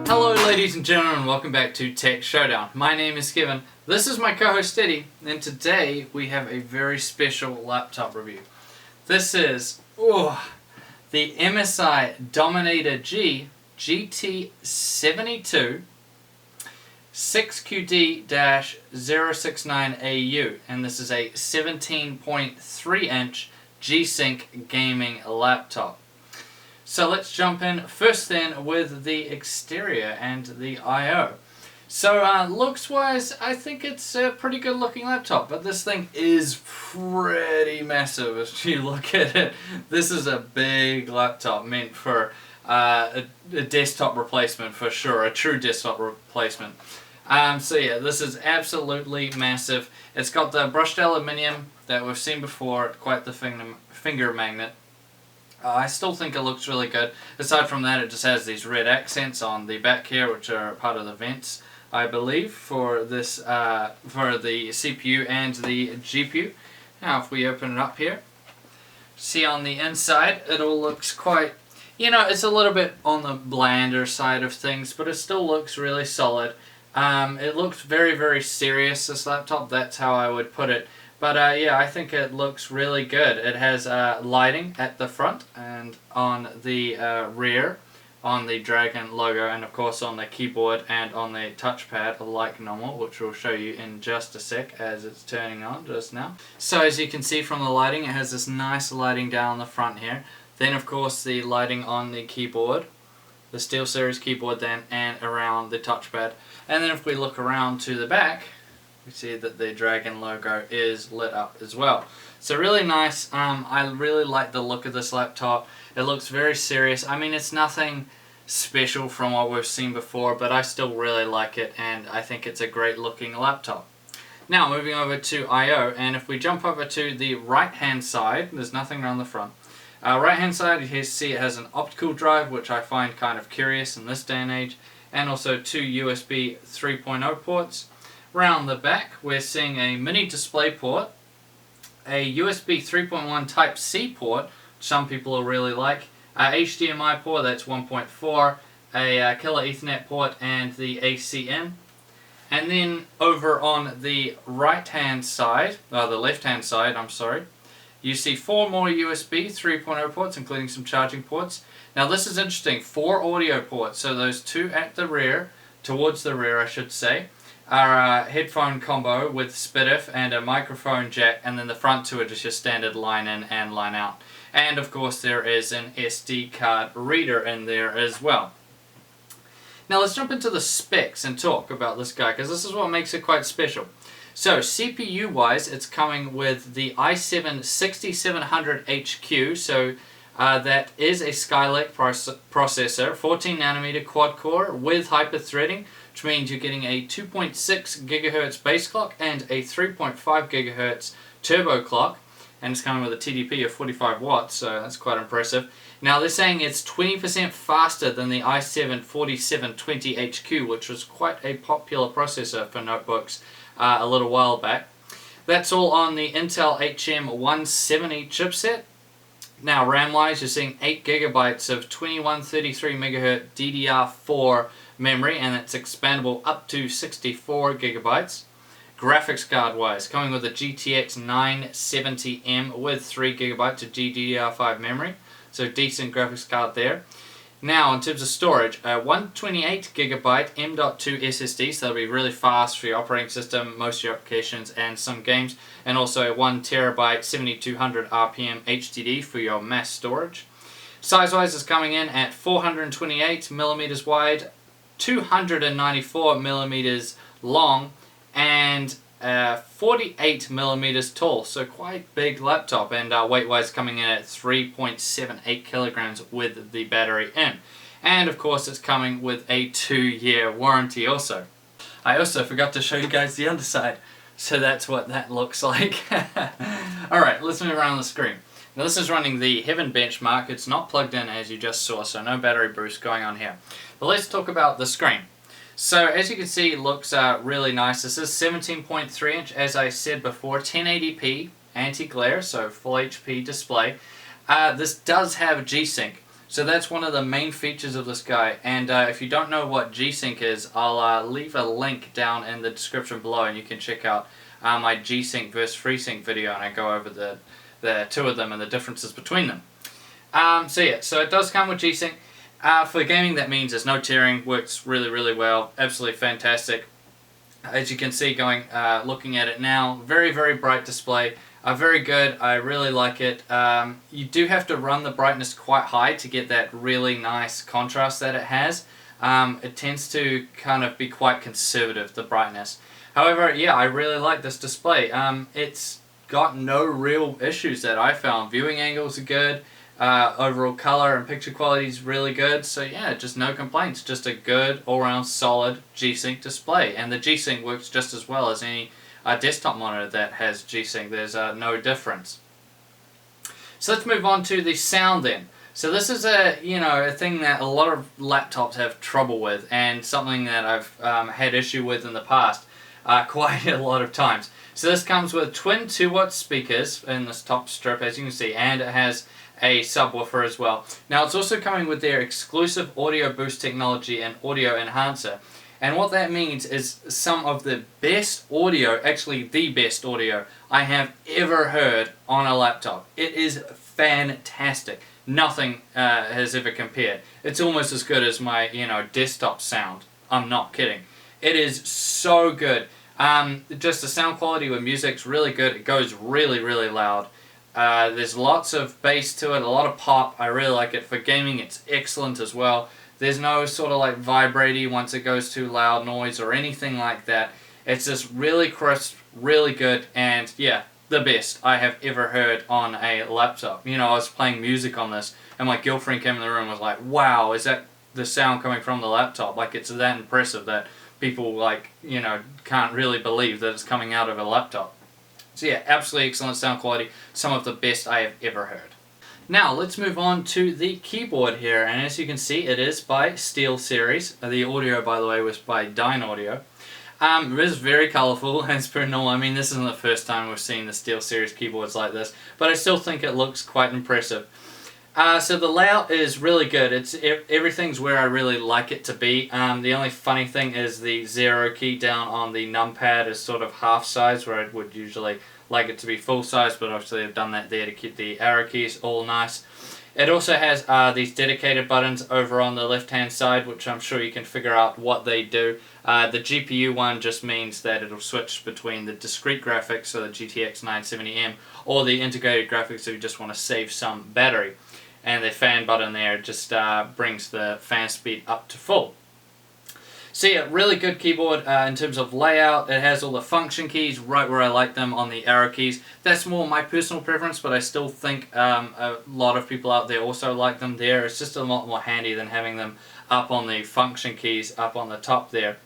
Hello ladies and gentlemen, welcome back to Tech Showdown. My name is Kevin, this is my co-host Eddie, and today we have a very special laptop review. This is the MSI Dominator G GT72 6QD-069AU, and this is a 17.3 inch G-Sync gaming laptop. So let's jump in first then with the exterior and the I/O. So looks wise, I think it's a pretty good looking laptop, but this thing is pretty massive as you look at it. This is a big laptop meant for a desktop replacement for sure, a true desktop replacement. So yeah, this is absolutely massive. It's got the brushed aluminium that we've seen before, quite the finger magnet. I still think it looks really good. Aside from that, it just has these red accents on the back here, which are part of the vents, I believe, for this for the CPU and the GPU. Now, if we open it up here, see on the inside, it all looks quite, it's a little bit on the blander side of things, but it still looks really solid. It looks very, very serious, this laptop. That's how I would put it. But yeah, I think it looks really good. It has lighting at the front and on the rear, on the Dragon logo, and of course on the keyboard and on the touchpad like normal, which we'll show you in just a sec as it's turning on just now. So as you can see from the lighting, it has this nice lighting down the front here. Then of course the lighting on the keyboard, the SteelSeries keyboard then, and around the touchpad. And then if we look around to the back, we see that the Dragon logo is lit up as well. So really nice. I really like the look of this laptop. It looks very serious. I mean, it's nothing special from what we've seen before, but I still really like it, and I think it's a great looking laptop. Now moving over to I/O, and if we jump over to the right hand side, there's nothing around the front. Right hand side, you see it has an optical drive, which I find kind of curious in this day and age, and also two USB 3.0 ports. Around the back, we're seeing a mini display port, a USB 3.1 Type-C port, which some people will really like, a HDMI port, that's 1.4, a killer Ethernet port, and the AC in. And then over on the right-hand side, the left-hand side, I'm sorry, you see 4 more USB 3.0 ports, including some charging ports. Now this is interesting, 4 audio ports, so those 2 at the rear, towards the rear I should say, are a headphone combo with SPDIF and a microphone jack, and then the front 2 are just your standard line in and line out. And of course there is an SD card reader in there as well. Now let's jump into the specs and talk about this guy, because this is what makes it quite special. So CPU wise, it's coming with the i7 6700HQ, so that is a Skylake processor, 14nm quad core with hyper-threading, which means you're getting a 2.6 GHz base clock and a 3.5 GHz turbo clock, and it's coming with a TDP of 45 watts, so that's quite impressive. Now they're saying it's 20% faster than the i7 4720HQ, which was quite a popular processor for notebooks a little while back. That's all on the Intel HM170 chipset. Now RAM wise, you're seeing 8 GB of 2133 MHz DDR4 memory, and it's expandable up to 64 GB. Graphics card wise, coming with a GTX 970M with 3 GB of GDDR5 memory, so decent graphics card there. Now in terms of storage, a 128 GB M.2 SSD, so that'll be really fast for your operating system, most of your applications and some games, and also a 1 TB 7200 RPM HDD for your mass storage. Size wise is coming in at 428mm wide, 294mm long, and 48mm tall, so quite big laptop, and weight wise coming in at 3.78 kilograms with the battery in. And of course it's coming with a 2-year warranty also. I also forgot to show you guys the underside, so that's what that looks like. Alright, let's move around the screen. Now this is running the Heaven benchmark. It's not plugged in as you just saw, so no battery boost going on here. But let's talk about the screen. So as you can see, it looks really nice. This is 17.3 inch, as I said before, 1080p anti-glare, so full HP display. This does have G-Sync. So that's one of the main features of this guy. And if you don't know what G-Sync is, I'll leave a link down in the description below, and you can check out my G-Sync versus FreeSync video, and I go over the two of them and the differences between them. So yeah, so it does come with G-Sync. For gaming, that means there's no tearing, works really, really well, absolutely fantastic. As you can see, looking at it now, very, very bright display, very good. I really like it. You do have to run the brightness quite high to get that really nice contrast that it has. It tends to kind of be quite conservative, the brightness. However, yeah, I really like this display. It's got no real issues that I found. Viewing angles are good. Overall color and picture quality is really good, so yeah, just no complaints. Just a good all-round solid G-Sync display, and the G-Sync works just as well as any desktop monitor that has G-Sync. There's no difference. So let's move on to the sound then. So this is a thing that a lot of laptops have trouble with, and something that I've had issue with in the past quite a lot of times. So this comes with twin 2-watt speakers in this top strip, as you can see, and it has a subwoofer as well. Now it's also coming with their exclusive audio boost technology and audio enhancer. And what that means is some of the best audio, actually the best audio I have ever heard on a laptop. It is fantastic. Nothing has ever compared. It's almost as good as my desktop sound. I'm not kidding. It is so good. Just the sound quality with music's really good. It goes really, really loud. There's lots of bass to it, a lot of pop. I really like it. For gaming, it's excellent as well. There's no sort of like vibraty once it goes too loud noise or anything like that. It's just really crisp, really good, and yeah, the best I have ever heard on a laptop. I was playing music on this, and my girlfriend came in the room and was like, wow, is that the sound coming from the laptop? Like, it's that impressive that people can't really believe that it's coming out of a laptop. So yeah, absolutely excellent sound quality, some of the best I have ever heard. Now let's move on to the keyboard here, and as you can see, it is by SteelSeries. The audio, by the way, was by Dynaudio. It is very colourful, as per normal. I mean, this isn't the first time we've seen the SteelSeries keyboards like this, but I still think it looks quite impressive. So the layout is really good. Everything's where I really like it to be. The only funny thing is the 0 key down on the numpad is sort of half size, where I would usually like it to be full size, but obviously I've done that there to keep the arrow keys all nice. It also has these dedicated buttons over on the left hand side, which I'm sure you can figure out what they do. The GPU one just means that it'll switch between the discrete graphics, so the GTX 970M, or the integrated graphics if you just want to save some battery. And the fan button there just brings the fan speed up to full. So yeah, really good keyboard in terms of layout. It has all the function keys right where I like them on the arrow keys. That's more my personal preference, but I still think a lot of people out there also like them there. It's just a lot more handy than having them up on the function keys up on the top there.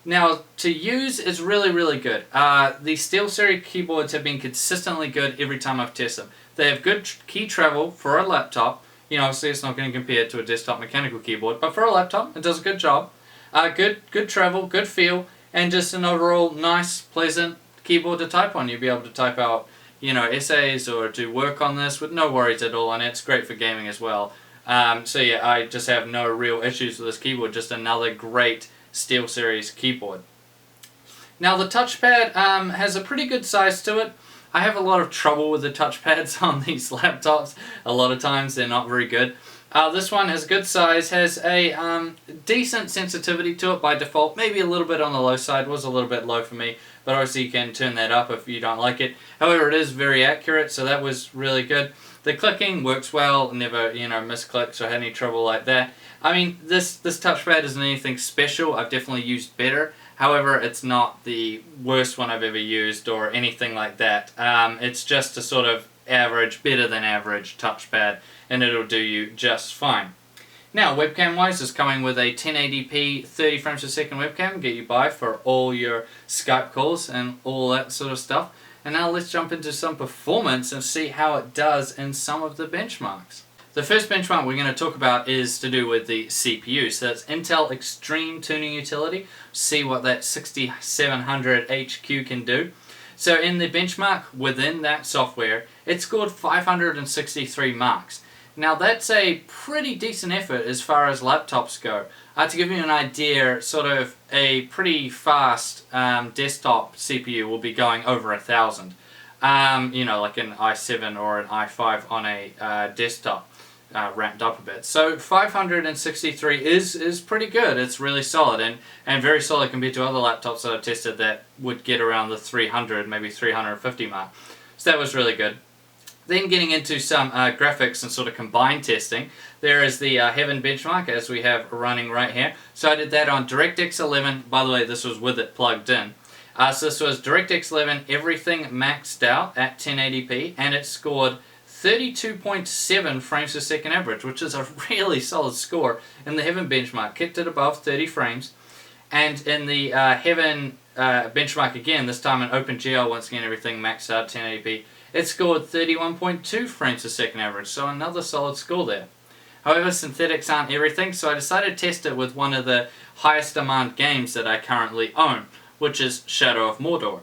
Now, to use is really, really good. The SteelSeries keyboards have been consistently good every time I've tested them. They have good key travel for a laptop. Obviously it's not going to compare to a desktop mechanical keyboard, but for a laptop, it does a good job. Good travel, good feel, and just an overall nice, pleasant keyboard to type on. You'll be able to type out, essays or do work on this with no worries at all, and it's great for gaming as well. So yeah, I just have no real issues with this keyboard. Just another great SteelSeries keyboard. Now the touchpad has a pretty good size to it. I have a lot of trouble with the touchpads on these laptops. A lot of times they're not very good. This one has a good size, has a decent sensitivity to it by default. Maybe a little bit on the low side, was a little bit low for me, but obviously you can turn that up if you don't like it. However, it is very accurate, so that was really good. The clicking works well, never misclicks or had any trouble like that. I mean, this touchpad isn't anything special. I've definitely used better. However, it's not the worst one I've ever used or anything like that. It's just a sort of average, better than average touchpad, and it'll do you just fine. Now, webcam wise, is coming with a 1080p 30 frames per second webcam, get you by for all your Skype calls and all that sort of stuff. And now let's jump into some performance and see how it does in some of the benchmarks. The first benchmark we're going to talk about is to do with the CPU. So that's Intel Extreme Tuning Utility. See what that 6700 HQ can do. So in the benchmark within that software, it scored 563 marks. Now that's a pretty decent effort as far as laptops go. To give you an idea, sort of a pretty fast desktop CPU will be going over 1,000. You know, like an i7 or an i5 on a desktop, ramped up a bit. So 563 is pretty good. It's really solid and very solid compared to other laptops that I've tested that would get around the 300, maybe 350 mark. So that was really good. Then getting into some graphics and sort of combined testing, there is the Heaven benchmark as we have running right here. So I did that on DirectX 11. By the way, this was with it plugged in. So this was DirectX 11, everything maxed out at 1080p, and it scored 32.7 frames per second average, which is a really solid score in the Heaven benchmark. Kept it above 30 frames. And in the Heaven benchmark again, this time in OpenGL, once again everything maxed out at 1080p, it scored 31.2 frames per second average, so another solid score there. However, synthetics aren't everything, so I decided to test it with one of the highest demand games that I currently own, which is Shadow of Mordor.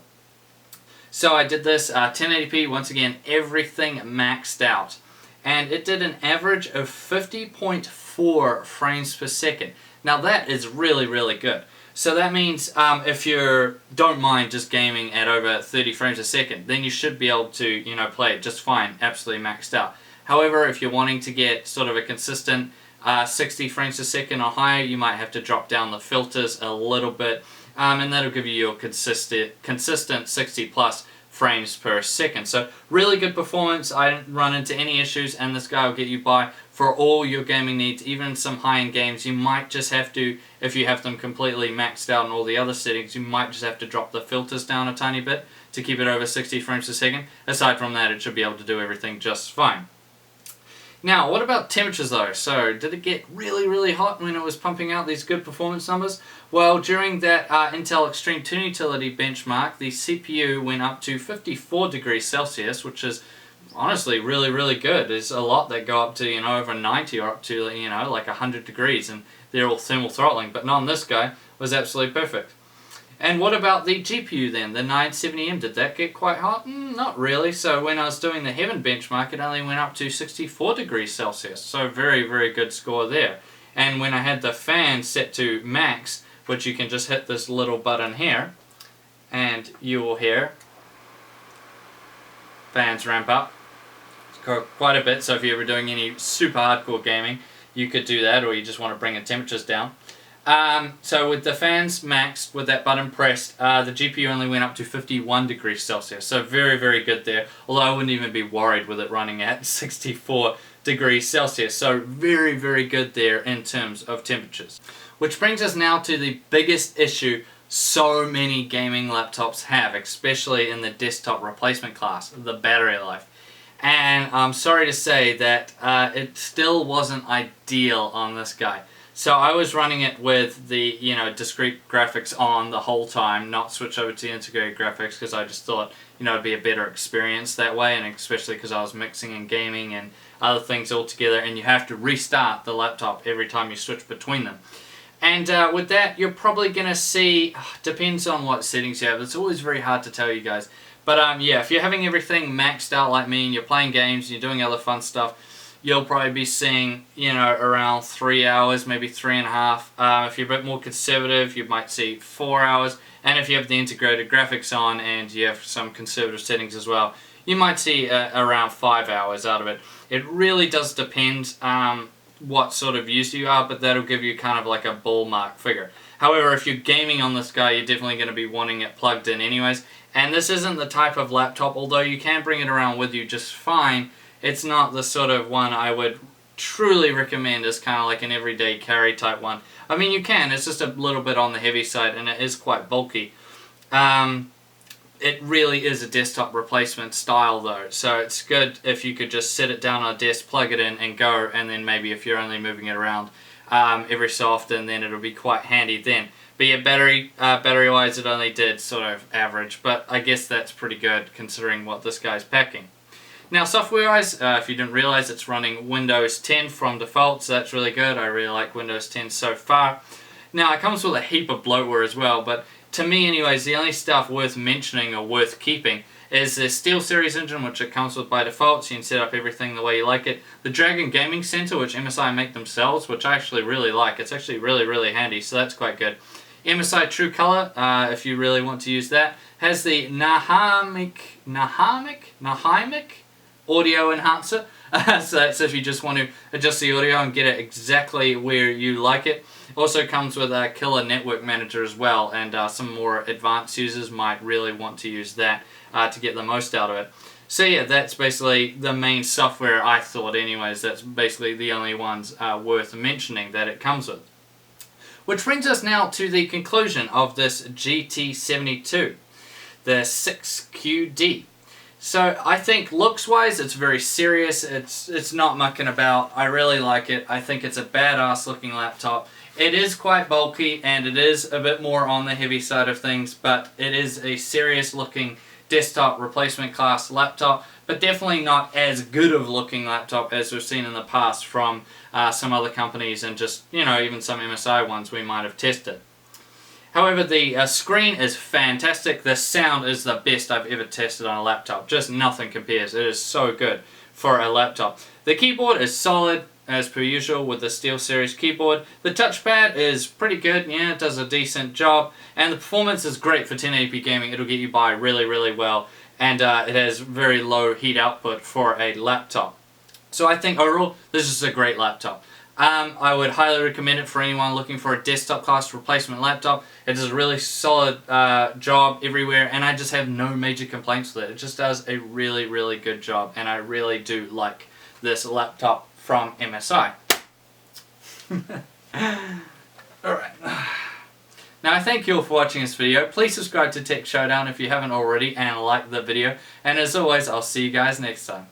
So I did this 1080p, once again everything maxed out, and it did an average of 50.4 frames per second. Now that is really, really good. So that means if you don't mind just gaming at over 30 frames a second, then you should be able to, you know, play it just fine, absolutely maxed out. However, if you're wanting to get sort of a consistent 60 frames a second or higher, you might have to drop down the filters a little bit, and that'll give you your consistent 60 plus frames per second. So really good performance. I didn't run into any issues, and this guy will get you by for all your gaming needs. Even some high-end games, you might just have to, if you have them completely maxed out in all the other settings, you might just have to drop the filters down a tiny bit to keep it over 60 frames per second. Aside from that, it should be able to do everything just fine. Now, what about temperatures though? So, did it get really, really hot when it was pumping out these good performance numbers? Well, during that Intel Extreme Tune Utility benchmark, the CPU went up to 54 degrees Celsius, which is honestly really, really good. There's a lot that go up to, you know, over 90 or up to, you know, like 100 degrees, and they're all thermal throttling, but not on this guy. It was absolutely perfect. And what about the GPU then? The 970M, did that get quite hot? Not really. So when I was doing the Heaven benchmark, it only went up to 64 degrees Celsius. So very, very good score there. And when I had the fan set to max, which you can just hit this little button here, and you will hear fans ramp up. It's quite a bit, so if you're ever doing any super hardcore gaming, you could do that, or you just want to bring the temperatures down. So with the fans maxed, with that button pressed, the GPU only went up to 51 degrees Celsius. So very, very good there. Although I wouldn't even be worried with it running at 64 degrees Celsius. So very, very good there in terms of temperatures. Which brings us now to the biggest issue so many gaming laptops have, especially in the desktop replacement class, the battery life. And I'm sorry to say that it still wasn't ideal on this guy. So I was running it with the, you know, discrete graphics on the whole time, not switch over to the integrated graphics, because I just thought, you know, it'd be a better experience that way, and especially because I was mixing and gaming and other things all together, and you have to restart the laptop every time you switch between them. And with that, you're probably going to see, depends on what settings you have, it's always very hard to tell you guys. But yeah, if you're having everything maxed out like me, and you're playing games, and you're doing other fun stuff, you'll probably be seeing, you know, around 3 hours, maybe 3.5. If you're a bit more conservative, you might see 4 hours. And if you have the integrated graphics on and you have some conservative settings as well, you might see around 5 hours out of it. It really does depend what sort of user you are, but that'll give you kind of like a ballpark figure. However, if you're gaming on this guy, you're definitely going to be wanting it plugged in anyways. And this isn't the type of laptop, although you can bring it around with you just fine, it's not the sort of one I would truly recommend as kind of like an everyday carry type one. I mean, you can, it's just a little bit on the heavy side, and it is quite bulky. It really is a desktop replacement style though, so it's good if you could just set it down on a desk, plug it in and go, and then maybe if you're only moving it around every so often, then it'll be quite handy then. But yeah, battery wise it only did sort of average, but I guess that's pretty good considering what this guy's packing. Now software wise, if you didn't realize, it's running Windows 10 from default, so that's really good. I really like Windows 10 so far. Now it comes with a heap of bloatware as well, but to me anyways, the only stuff worth mentioning or worth keeping is the SteelSeries engine, which it comes with by default, so you can set up everything the way you like it. The Dragon Gaming Center, which MSI make themselves, which I actually really like. It's actually really, really handy, so that's quite good. MSI True Color, if you really want to use that, has the Nahimic audio enhancer. So that's if you just want to adjust the audio and get it exactly where you like it. Also comes with a Killer Network Manager as well, and some more advanced users might really want to use that to get the most out of it. So yeah, that's basically the main software, I thought anyways. That's basically the only ones worth mentioning that it comes with. Which brings us now to the conclusion of this GT72, the 6QD. So I think looks-wise, it's very serious. It's not mucking about. I really like it. I think it's a badass looking laptop. It is quite bulky and it is a bit more on the heavy side of things, but it is a serious looking desktop replacement class laptop, but definitely not as good of looking laptop as we've seen in the past from some other companies and just, you know, even some MSI ones we might have tested. However, the screen is fantastic. The sound is the best I've ever tested on a laptop. Just nothing compares. It is so good for a laptop. The keyboard is solid, as per usual, with the SteelSeries keyboard. The touchpad is pretty good. Yeah, it does a decent job. And the performance is great for 1080p gaming. It'll get you by really, really well. And it has very low heat output for a laptop. So I think overall, this is a great laptop. I would highly recommend it for anyone looking for a desktop class replacement laptop. It does a really solid job everywhere, and I just have no major complaints with it. It just does a really, really good job, and I really do like this laptop from MSI. Alright. Now I thank you all for watching this video. Please subscribe to Tech Showdown if you haven't already, and like the video. And as always, I'll see you guys next time.